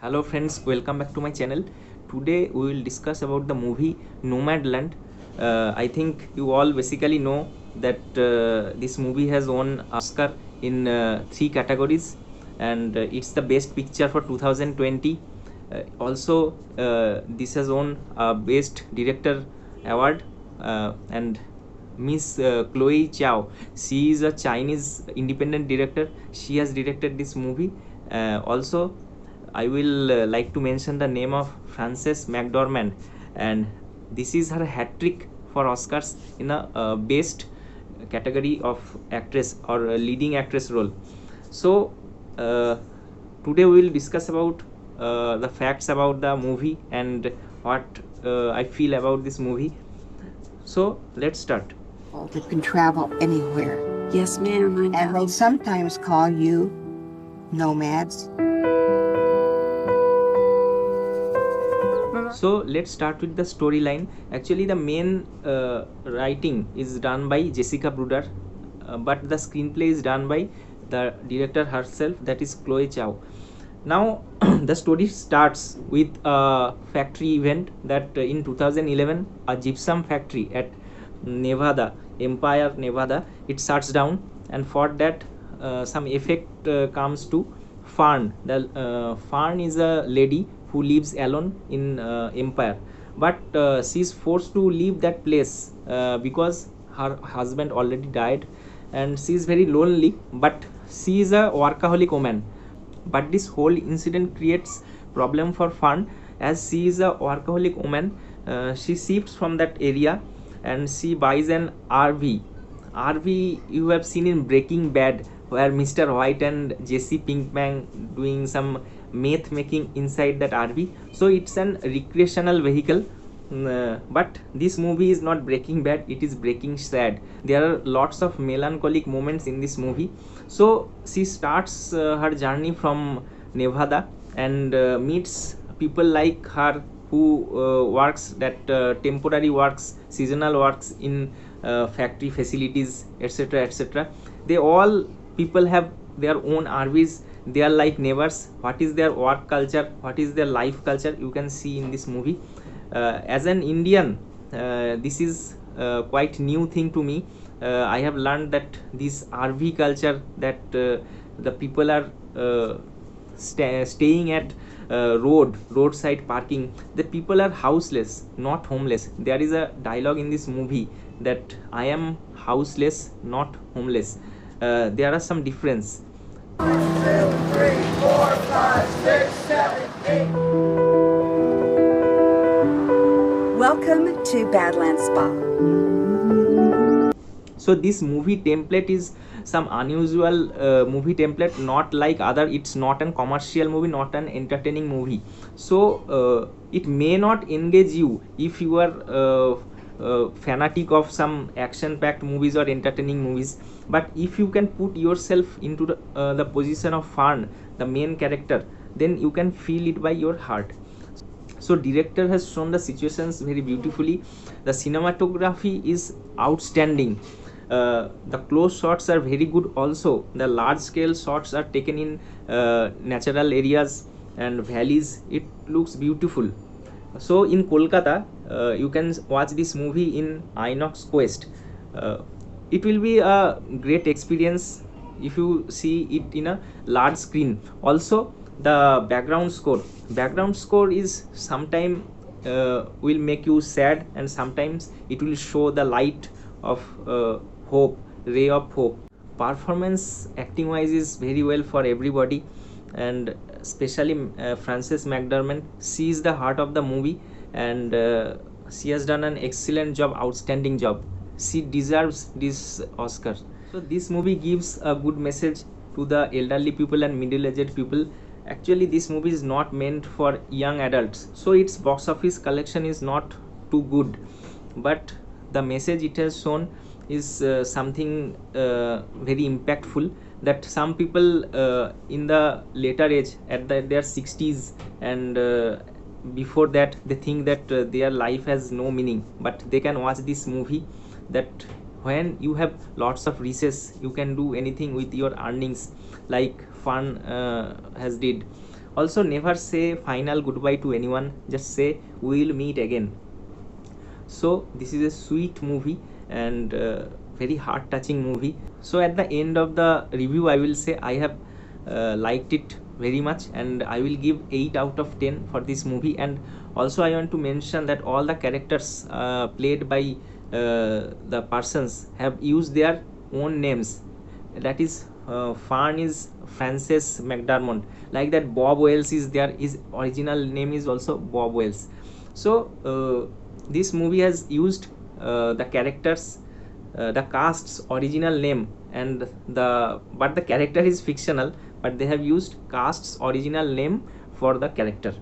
Hello friends, welcome back to my channel. Today we will discuss about the movie Nomadland. I think you all basically know that this movie has won Oscar in three categories, and it's the best picture for 2020. Also, this has won a best director award, and Miss Chloe Chow. She is a Chinese independent director. She has directed this movie. Also, I will like to mention the name of Frances McDormand, and this is her hat trick for Oscars in a best category of actress or leading actress role. So uh, today we will discuss about the facts about the movie and what I feel about this movie. So let's start. That can travel anywhere. Yes, ma'am, I know. And they sometimes call you nomads. So let's start with the storyline. Actually, the main writing is done by Jessica Bruder, but the screenplay is done by the director herself, that is Chloe Chow. Now, the story starts with a factory event that in 2011, a gypsum factory at Nevada, Empire, Nevada, it shuts down, and for that, some effect comes to Fern. The Fern is a lady who lives alone in Empire, but she is forced to leave that place because her husband already died, and she is very lonely. But she is a workaholic woman. But this whole incident creates problem for Fern, as she is a workaholic woman. She shifts from that area and she buys an RV you have seen in Breaking Bad, where Mr. White and Jesse Pinkman doing some meth making inside that RV. So it's an recreational vehicle. But this movie is not Breaking Bad, it is Breaking Sad. There are lots of melancholic moments in this movie. So she starts her journey from Nevada and meets people like her who works that temporary works, seasonal works in factory facilities, etc., etc. They all people have their own RVs. They are like neighbors. What is their work culture, what is their life culture, you can see in this movie. As an Indian, this is quite new thing to me. I have learned that this RV culture, that the people are staying at roadside parking. The people are houseless, not homeless. There is a dialogue in this movie that I am houseless, not homeless. There are some difference. 1, 2, 3, 4, 5, 6, 7, 8. Welcome to Badlands Spa. So this movie template is some unusual movie template, not like other. It's not an commercial movie, not an entertaining movie. So it may not engage you if you are fanatic of some action packed movies or entertaining movies. But if you can put yourself into the position of Fern, the main character, then you can feel it by your heart. So director has shown the situations very beautifully. The cinematography is outstanding. The close shots are very good. Also, the large scale shots are taken in natural areas and valleys. It looks beautiful. So in Kolkata, you can watch this movie in Inox Quest. It will be a great experience if you see it in a large screen. Also, the background score is sometime will make you sad, and sometimes it will show the light of hope, ray of hope. Performance acting wise is very well for everybody, and especially Frances McDormand. She is the heart of the movie, and she has done an excellent job, outstanding job. She deserves this Oscar. So this movie gives a good message to the elderly people and middle-aged people. Actually, this movie is not meant for young adults, so its box office collection is not too good, but the message it has shown is something very impactful, that some people in the later age, at their 60s and before that, they think that their life has no meaning, but they can watch this movie, that when you have lots of resources, you can do anything with your earnings, like Fun has did. Also, never say final goodbye to anyone, just say we'll meet again. So this is a sweet movie and very heart touching movie. So at the end of the review I will say I have liked it very much, and I will give 8 out of 10 for this movie. And also I want to mention that all the characters played by the persons have used their own names. That is, Fern is Frances McDermott, like that Bob Wells is there, his original name is also Bob Wells. So this movie has used the characters, the cast's original name, and but the character is fictional, but they have used cast's original name for the character.